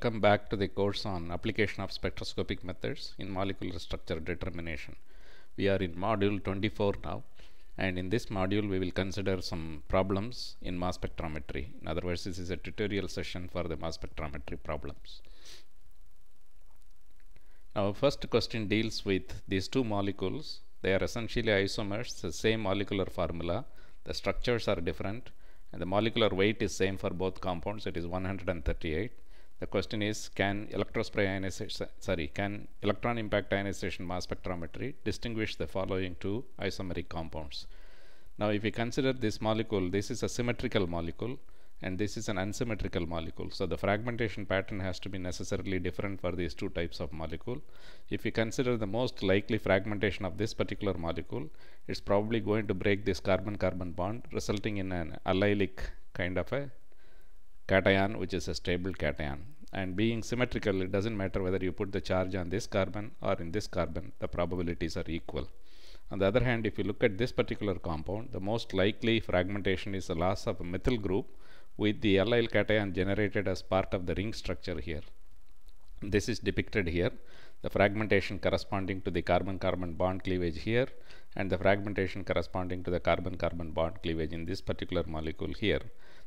Welcome back to the course on application of spectroscopic methods in molecular structure determination. We are in module 24 now, and in this module we will consider some problems in mass spectrometry. In other words, this is a tutorial session for the mass spectrometry problems. Our first question deals with these two molecules. They are essentially isomers, the same molecular formula. The structures are different, and the molecular weight is same for both compounds. It is 138. The question is, can electron impact ionization mass spectrometry distinguish the following two isomeric compounds? Now, if we consider this molecule, this is a symmetrical molecule and this is an unsymmetrical molecule. So the fragmentation pattern has to be necessarily different for these two types of molecule. If we consider the most likely fragmentation of this particular molecule, it's probably going to break this carbon-carbon bond, resulting in an allylic kind of a cation, which is a stable cation. And being symmetrical, it doesn't matter whether you put the charge on this carbon or in this carbon, the probabilities are equal. On the other hand, if you look at this particular compound, the most likely fragmentation is the loss of a methyl group with the allyl cation generated as part of the ring structure here. This is depicted here, the fragmentation corresponding to the carbon-carbon bond cleavage here, and the fragmentation corresponding to the carbon-carbon bond cleavage in this particular molecule here.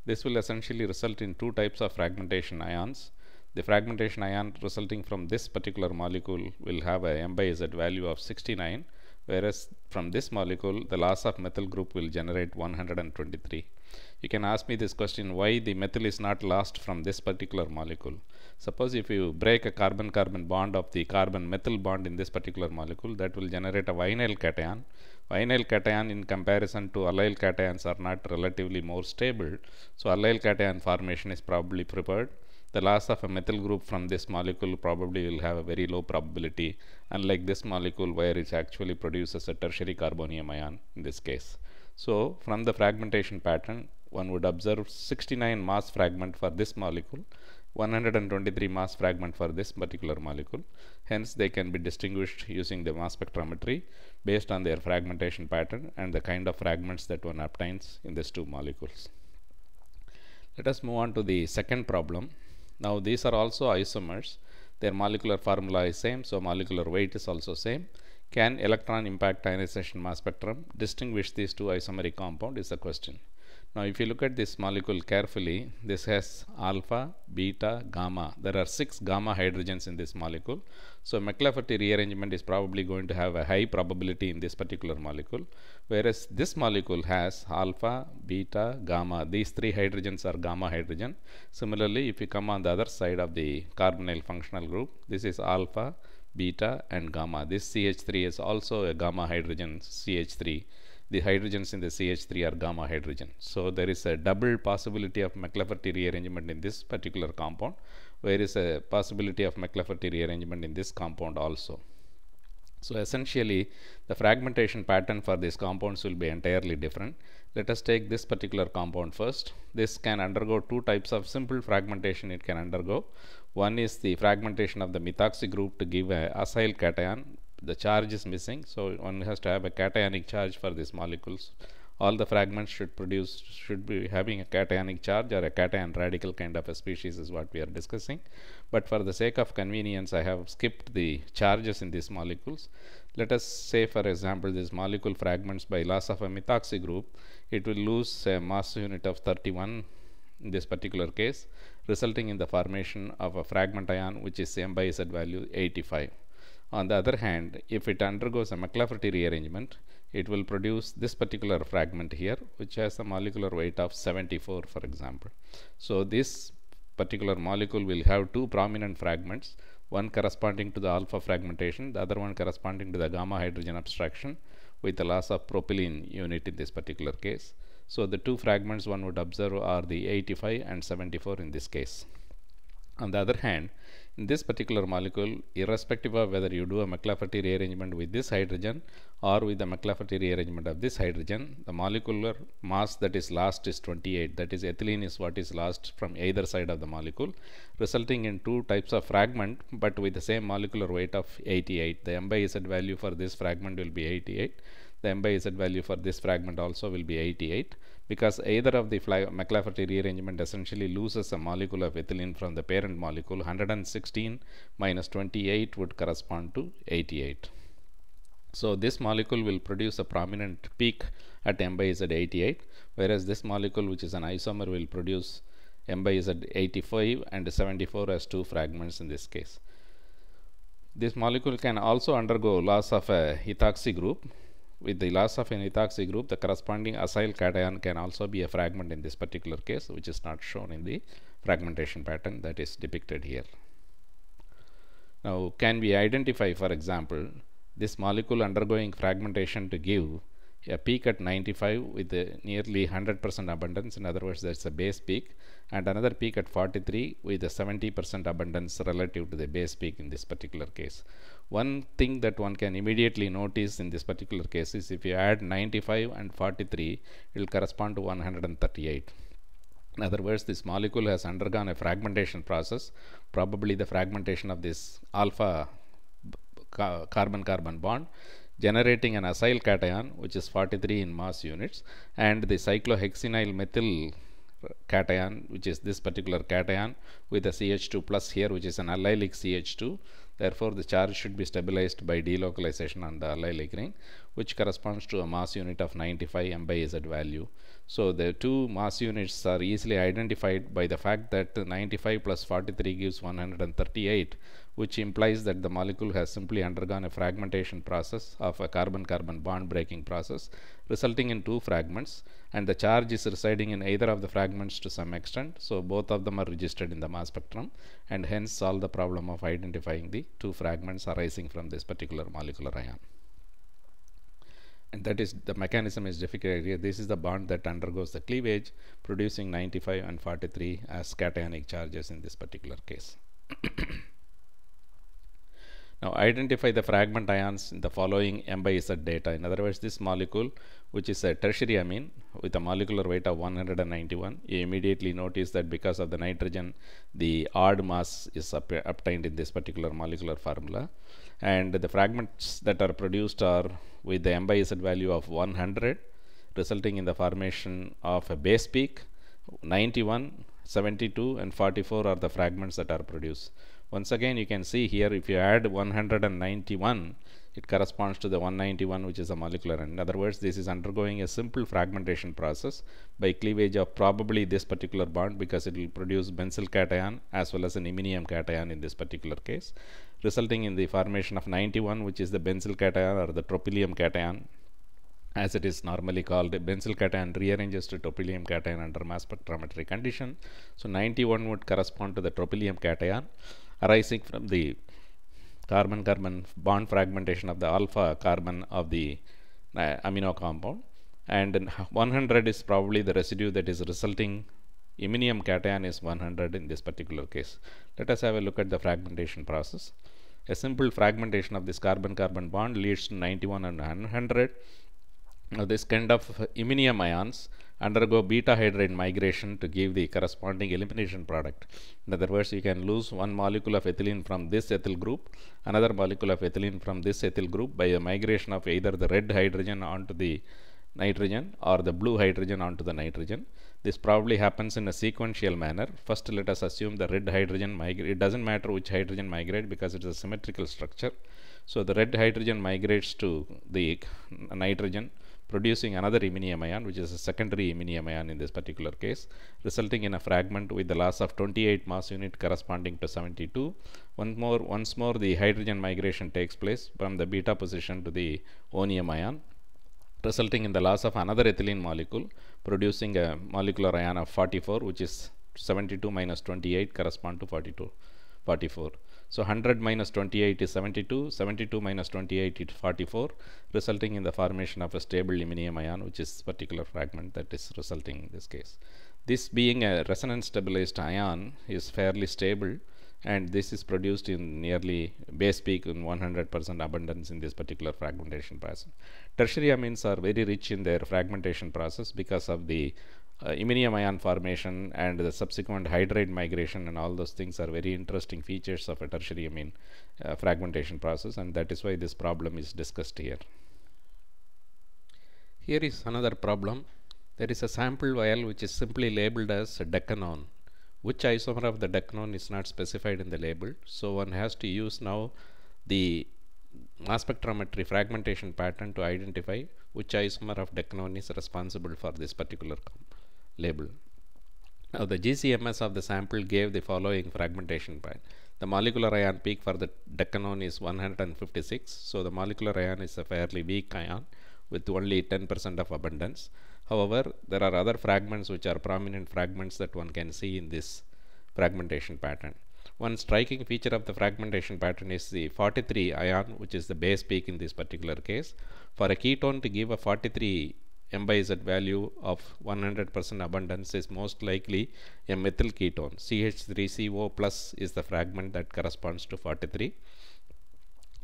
This will essentially result in two types of fragmentation ions. The fragmentation ion resulting from this particular molecule will have a m/z value of 69, whereas from this molecule the loss of methyl group will generate 123. You can ask me this question, why the methyl is not lost from this particular molecule. Suppose if you break a carbon-carbon bond of the carbon-methyl bond in this particular molecule, that will generate a vinyl cation. Vinyl cation in comparison to allyl cations are not relatively more stable, so allyl cation formation is probably preferred. The loss of a methyl group from this molecule probably will have a very low probability, unlike this molecule where it actually produces a tertiary carbonium ion in this case. So from the fragmentation pattern, one would observe 69 mass fragment for this molecule, 123 mass fragment for this particular molecule. Hence they can be distinguished using the mass spectrometry based on their fragmentation pattern and the kind of fragments that one obtains in these two molecules. Let us move on to the second problem. Now these are also isomers. Their molecular formula is same, so molecular weight is also same. Can electron impact ionization mass spectrum distinguish these two isomeric compound is the question. Now if you look at this molecule carefully, this has alpha, beta, gamma. There are 6 gamma hydrogens in this molecule. So McLafferty rearrangement is probably going to have a high probability in this particular molecule, whereas this molecule has alpha, beta, gamma. These 3 hydrogens are gamma hydrogen. Similarly, if you come on the other side of the carbonyl functional group, this is alpha, beta and gamma. This CH3 is also a gamma hydrogen CH3. The hydrogens in the CH3 are gamma hydrogen. So there is a double possibility of McLafferty rearrangement in this particular compound, where is a possibility of McLafferty rearrangement in this compound also. So essentially the fragmentation pattern for these compounds will be entirely different. Let us take this particular compound first. This can undergo two types of simple fragmentation it can undergo. One is the fragmentation of the methoxy group to give a acyl cation. The charge is missing, so one has to have a cationic charge for these molecules. All the fragments should be having a cationic charge or a cation radical kind of a species is what we are discussing. But for the sake of convenience, I have skipped the charges in these molecules. Let us say, for example, this molecule fragments by loss of a methoxy group. It will lose a mass unit of 31 in this particular case, resulting in the formation of a fragment ion which is m/z value 85. On the other hand, if it undergoes a McLafferty rearrangement, it will produce this particular fragment here, which has a molecular weight of 74, for example. So this particular molecule will have two prominent fragments, one corresponding to the alpha fragmentation, the other one corresponding to the gamma hydrogen abstraction with the loss of propylene unit in this particular case. So the two fragments one would observe are the 85 and 74 in this case. On the other hand, in this particular molecule, irrespective of whether you do a McLafferty rearrangement with this hydrogen or with the McLafferty rearrangement of this hydrogen, the molecular mass that is lost is 28. That is, ethylene is what is lost from either side of the molecule, resulting in two types of fragment but with the same molecular weight of 88. The m/z value for this fragment will be 88. the M by Z value for this fragment also will be 88, because either of the McLafferty rearrangement essentially loses a molecule of ethylene from the parent molecule. 116 minus 28 would correspond to 88. So this molecule will produce a prominent peak at M by Z 88, whereas this molecule, which is an isomer, will produce M by Z 85 and 74 as two fragments in this case. This molecule can also undergo loss of a ethoxy group. With the loss of an ethoxy group, the corresponding acyl cation can also be a fragment in this particular case, which is not shown in the fragmentation pattern that is depicted here. Now, can we identify, for example, this molecule undergoing fragmentation to give a peak at 95 with a nearly 100% abundance, in other words, that's a base peak, and another peak at 43 with a 70% abundance relative to the base peak in this particular case. One thing that one can immediately notice in this particular case is if you add 95 and 43, it will correspond to 138. In other words, this molecule has undergone a fragmentation process, probably the fragmentation of this alpha carbon-carbon bond, generating an acyl cation, which is 43 in mass units, and the cyclohexenyl methyl cation, which is this particular cation with a CH2 plus here, which is an allylic CH2. Therefore, the charge should be stabilized by delocalization on the allylic ring, which corresponds to a mass unit of 95 M by Z value. So the two mass units are easily identified by the fact that 95 plus 43 gives 138, which implies that the molecule has simply undergone a fragmentation process of a carbon-carbon bond breaking process, resulting in two fragments, and the charge is residing in either of the fragments to some extent. So both of them are registered in the mass spectrum, and hence solve the problem of identifying the two fragments arising from this particular molecular ion. And that is, the mechanism is depicted here. This is the bond that undergoes the cleavage, producing 95 and 43 as cationic charges in this particular case. Now identify the fragment ions in the following M by Z data. In other words, this molecule, which is a tertiary amine with a molecular weight of 191, you immediately notice that because of the nitrogen, the odd mass is obtained in this particular molecular formula, and the fragments that are produced are with the M by Z value of 100, resulting in the formation of a base peak. 91, 72 and 44 are the fragments that are produced. Once again, you can see here, if you add 191, it corresponds to the 191, which is a molecular end. In other words, this is undergoing a simple fragmentation process by cleavage of probably this particular bond, because it will produce benzyl cation as well as an iminium cation in this particular case, resulting in the formation of 91, which is the benzyl cation or the tropylium cation, as it is normally called. Benzyl cation rearranges to tropylium cation under mass spectrometry condition. So 91 would correspond to the tropylium cation arising from the carbon-carbon bond fragmentation of the alpha carbon of the amino compound, and 100 is probably the residue that is resulting. Iminium cation is 100 in this particular case. Let us have a look at the fragmentation process. A simple fragmentation of this carbon-carbon bond leads to 91 and 100. Now this kind of iminium ions undergo beta hydride migration to give the corresponding elimination product. In other words, you can lose one molecule of ethylene from this ethyl group, another molecule of ethylene from this ethyl group by a migration of either the red hydrogen onto the nitrogen or the blue hydrogen onto the nitrogen. This probably happens in a sequential manner. First, let us assume the red hydrogen migrate. It doesn't matter which hydrogen migrate because it is a symmetrical structure. So the red hydrogen migrates to the nitrogen, producing another iminium ion, which is a secondary iminium ion in this particular case, resulting in a fragment with the loss of 28 mass unit corresponding to 72. Once more the hydrogen migration takes place from the beta position to the onium ion, resulting in the loss of another ethylene molecule, producing a molecular ion of 44, which is 72 minus 28 correspond to 44. So 100 minus 28 is 72, 72 minus 28 is 44, resulting in the formation of a stable iminium ion, which is particular fragment that is resulting in this case. This being a resonance stabilized ion is fairly stable, and this is produced in nearly base peak in 100% abundance in this particular fragmentation process. Tertiary amines are very rich in their fragmentation process because of the iminium ion formation and the subsequent hydride migration, and all those things are very interesting features of a tertiary amine fragmentation process, and that is why this problem is discussed here. Here is another problem. There is a sample vial which is simply labeled as decanone. Which isomer of the decanone is not specified in the label. So one has to use now the mass spectrometry fragmentation pattern to identify which isomer of decanone is responsible for this particular label. Now the GCMS of the sample gave the following fragmentation pattern. The molecular ion peak for the decanone is 156. So the molecular ion is a fairly weak ion with only 10% of abundance. However, there are other fragments which are prominent fragments that one can see in this fragmentation pattern. One striking feature of the fragmentation pattern is the 43 ion, which is the base peak in this particular case. For a ketone to give a 43 M by Z value of 100% abundance is most likely a methyl ketone. CH3CO plus is the fragment that corresponds to 43.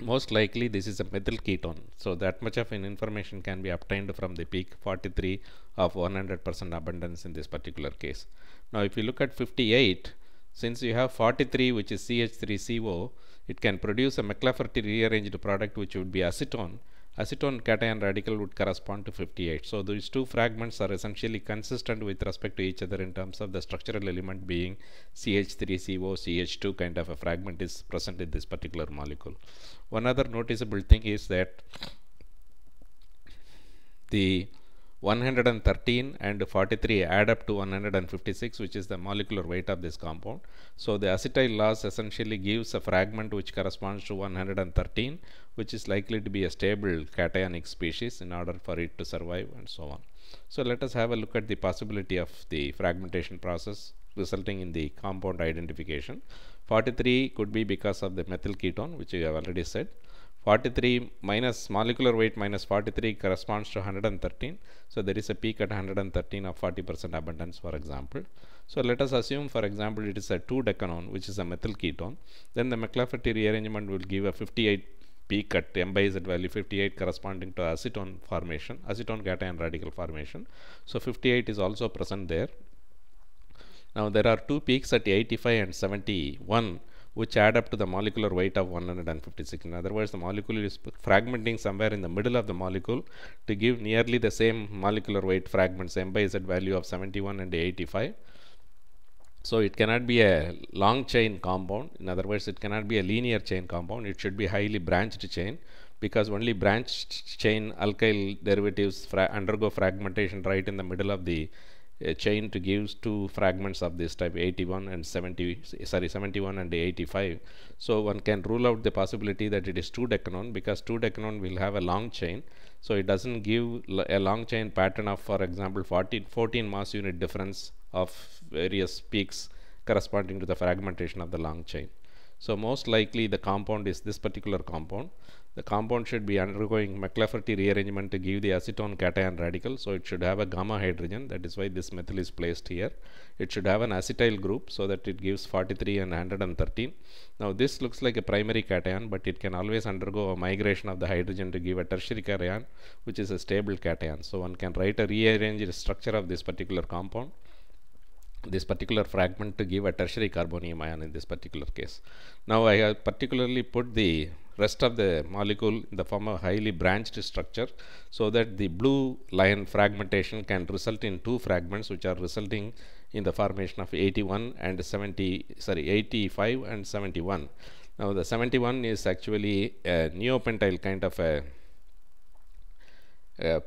Most likely this is a methyl ketone. So that much of an information can be obtained from the peak 43 of 100% abundance in this particular case. Now if you look at 58, since you have 43 which is CH3CO, it can produce a McLafferty rearranged product which would be acetone. Acetone cation radical would correspond to 58. So these two fragments are essentially consistent with respect to each other in terms of the structural element being CH3CO, CH2 kind of a fragment is present in this particular molecule. One other noticeable thing is that the 113 and 43 add up to 156, which is the molecular weight of this compound. So the acetyl loss essentially gives a fragment which corresponds to 113, which is likely to be a stable cationic species in order for it to survive and so on. So let us have a look at the possibility of the fragmentation process resulting in the compound identification. 43 could be because of the methyl ketone, which we have already said. 43 minus molecular weight minus 43 corresponds to 113. So there is a peak at 113 of 40% abundance, for example. So let us assume, for example, it is a 2-decanone, which is a methyl ketone. Then the McLafferty rearrangement will give a 58 peak at M by Z value 58 corresponding to acetone formation, acetone cation radical formation. So 58 is also present there. Now there are two peaks at 85 and 71, which add up to the molecular weight of 156. In other words, the molecule is fragmenting somewhere in the middle of the molecule to give nearly the same molecular weight fragments, M by Z value of 71 and 85. So it cannot be a long chain compound. In other words, it cannot be a linear chain compound. It should be highly branched chain, because only branched chain alkyl derivatives undergo fragmentation right in the middle of the chain to give two fragments of this type, 71 and 71 and 85. So one can rule out the possibility that it is 2-decanone, because 2-decanone will have a long chain. So it doesn't give a long chain pattern of, for example, 14 mass unit difference of various peaks corresponding to the fragmentation of the long chain. So most likely the compound is this particular compound. The compound should be undergoing McLafferty rearrangement to give the acetone cation radical. So it should have a gamma hydrogen. That is why this methyl is placed here. It should have an acetyl group so that it gives 43 and 113. Now this looks like a primary cation, but it can always undergo a migration of the hydrogen to give a tertiary cation, which is a stable cation. So one can write a rearranged structure of this particular compound, this particular fragment, to give a tertiary carbonium ion in this particular case. Now I have particularly put the rest of the molecule in the form of highly branched structure, so that the blue line fragmentation can result in two fragments which are resulting in the formation of 85 and 71. Now the 71 is actually a neopentyl kind of a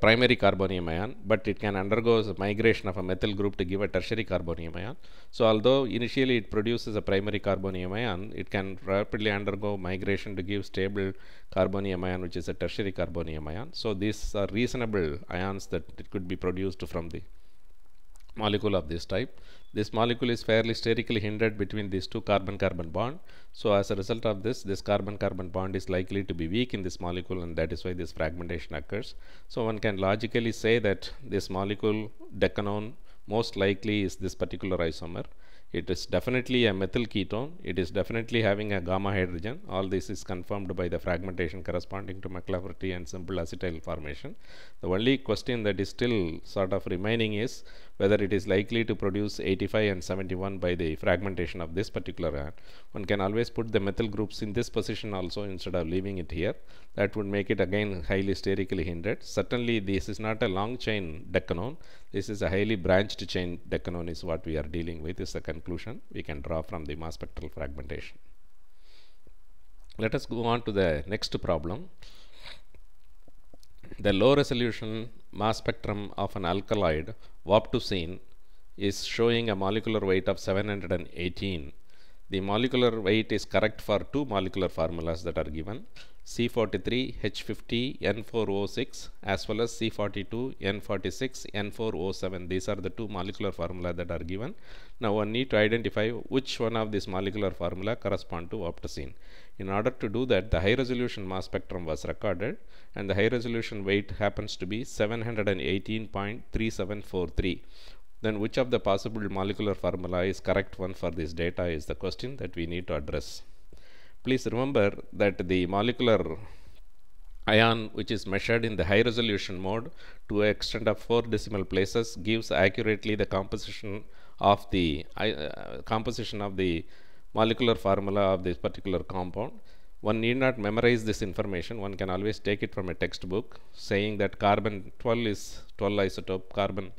primary carbonium ion, but it can undergo the migration of a methyl group to give a tertiary carbonium ion. So although initially it produces a primary carbonium ion, it can rapidly undergo migration to give stable carbonium ion, which is a tertiary carbonium ion. So these are reasonable ions that it could be produced from the molecule of this type. This molecule is fairly sterically hindered between these two carbon-carbon bond. So as a result of this carbon-carbon bond is likely to be weak in this molecule, and that is why this fragmentation occurs. So one can logically say that this molecule decanone most likely is this particular isomer. It is definitely a methyl ketone. It is definitely having a gamma hydrogen. All this is confirmed by the fragmentation corresponding to McLafferty and simple acetyl formation. The only question that is still sort of remaining is whether it is likely to produce 85 and 71 by the fragmentation of this particular ion. One can always put the methyl groups in this position also instead of leaving it here. that would make it again highly sterically hindered. Certainly this is not a long chain decanone, this is a highly branched chain decanone is what we are dealing with, is the conclusion we can draw from the mass spectral fragmentation. Let us go on to the next problem. The low resolution mass spectrum of an alkaloid waptusine is showing a molecular weight of 718. The molecular weight is correct for two molecular formulas that are given, C43H50 N4O6 as well as C42 N46 N4O7. These are the two molecular formula that are given. Now one need to identify which one of these molecular formula correspond to waptusine. In order to do that, the high resolution mass spectrum was recorded and the high resolution weight happens to be 718.3743. Then which of the possible molecular formula is correct one for this data is the question that we need to address. Please remember that the molecular ion which is measured in the high resolution mode to an extent of 4 decimal places gives accurately the composition of the molecular formula of this particular compound. One need not memorize this information, one can always take it from a textbook saying that carbon 12 is 12 isotope, carbon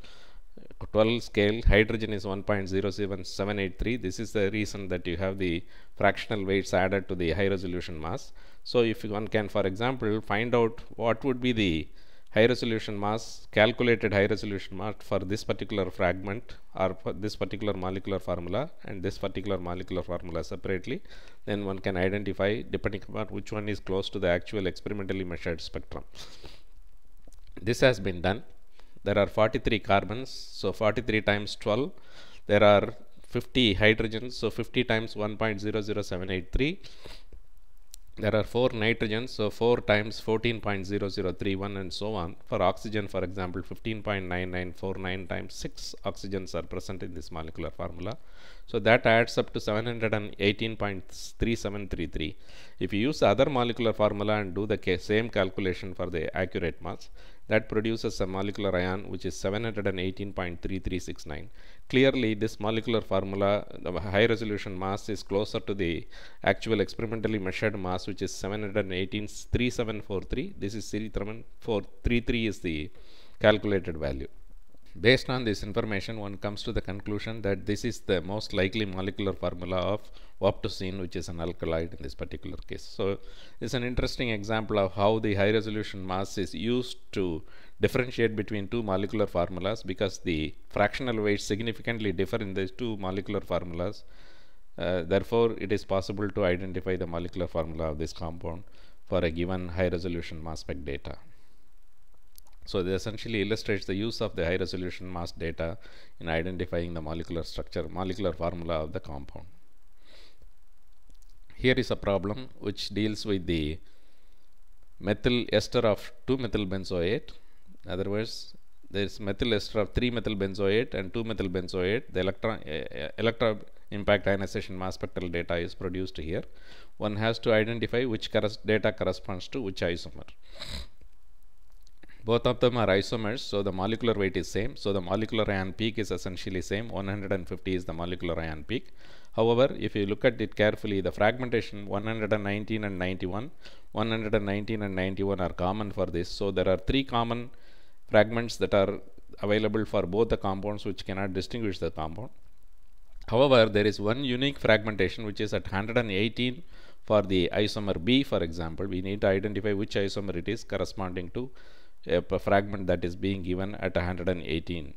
12 scale, hydrogen is 1.07783. This is the reason that you have the fractional weights added to the high resolution mass. So if one can, for example, find out what would be the high resolution mass, calculated high resolution mass for this particular fragment or for this particular molecular formula and this particular molecular formula separately, then one can identify depending upon which one is close to the actual experimentally measured spectrum. This has been done. There are 43 carbons, so 43 times 12. There are 50 hydrogens, so 50 times 1.00783. There are 4 nitrogens, so 4 times 14.0031 and so on. For oxygen, for example, 15.9949 times 6 oxygens are present in this molecular formula. So that adds up to 718.3733. If you use the other molecular formula and do the same calculation for the accurate mass, that produces a molecular ion which is 718.3369. Clearly this molecular formula, the high resolution mass, is closer to the actual experimentally measured mass, which is 718.3743. This is 3733 is the calculated value. Based on this information, one comes to the conclusion that this is the most likely molecular formula of waptusine, which is an alkaloid in this particular case. So it's an interesting example of how the high resolution mass is used to differentiate between two molecular formulas, because the fractional weights significantly differ in these two molecular formulas. Therefore, it is possible to identify the molecular formula of this compound for a given high resolution mass spec data. So this essentially illustrates the use of the high resolution mass data in identifying the molecular structure, molecular formula of the compound. Here is a problem which deals with the methyl ester of 2-methylbenzoate. In other words, there is methyl ester of 3-methylbenzoate and 2-methylbenzoate. The electron impact ionization mass spectral data is produced here. One has to identify which data corresponds to which isomer. Both of them are isomers, so the molecular weight is same. So the molecular ion peak is essentially same. 150 is the molecular ion peak. However, if you look at it carefully, the fragmentation 119 and 91, 119 and 91 are common for this. So there are 3 common fragments that are available for both the compounds, which cannot distinguish the compound. However, there is one unique fragmentation which is at 118 for the isomer B, for example. We need to identify which isomer it is corresponding to a fragment that is being given at 118.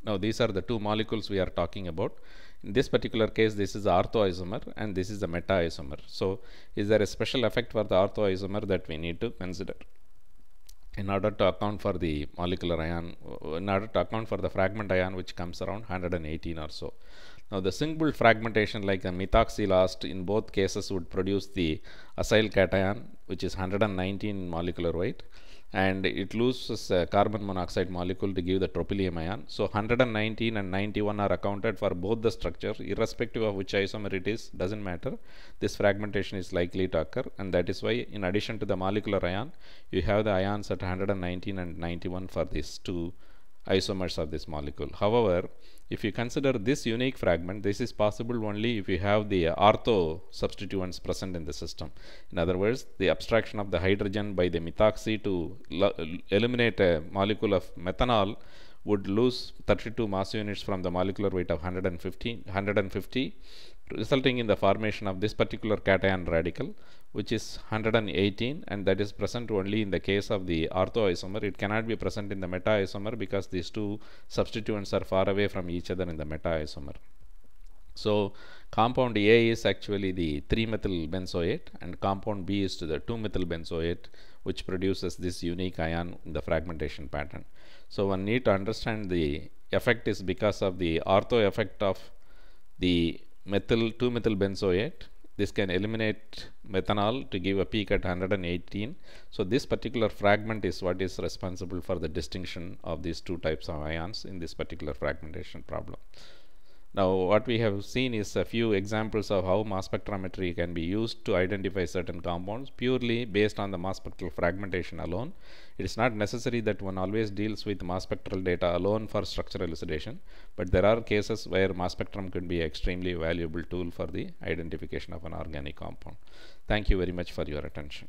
Now these are the two molecules we are talking about. In this particular case, this is the orthoisomer and this is the meta-isomer. So is there a special effect for the orthoisomer that we need to consider in order to account for the molecular ion, in order to account for the fragment ion which comes around 118 or so. Now the single fragmentation like the methoxylast in both cases would produce the acyl cation, which is 119 molecular weight, and it loses a carbon monoxide molecule to give the tropylium ion. So 119 and 91 are accounted for both the structure, irrespective of which isomer it is, doesn't matter. This fragmentation is likely to occur, and that is why in addition to the molecular ion, you have the ions at 119 and 91 for these two isomers of this molecule. However, if you consider this unique fragment, this is possible only if you have the ortho substituents present in the system. In other words, the abstraction of the hydrogen by the methoxy to eliminate a molecule of methanol would lose 32 mass units from the molecular weight of 150, resulting in the formation of this particular cation radical, which is 118, and that is present only in the case of the orthoisomer. It cannot be present in the meta-isomer because these two substituents are far away from each other in the meta-isomer. So compound A is actually the 3-methyl benzoate, and compound B is to the 2-methyl benzoate, which produces this unique ion in the fragmentation pattern. So one need to understand the effect is because of the ortho effect of the 2-methyl benzoate. This can eliminate methanol to give a peak at 118. So this particular fragment is what is responsible for the distinction of these two types of ions in this particular fragmentation problem. Now what we have seen is a few examples of how mass spectrometry can be used to identify certain compounds purely based on the mass spectral fragmentation alone. It is not necessary that one always deals with mass spectral data alone for structure elucidation, but there are cases where mass spectrum could be an extremely valuable tool for the identification of an organic compound. Thank you very much for your attention.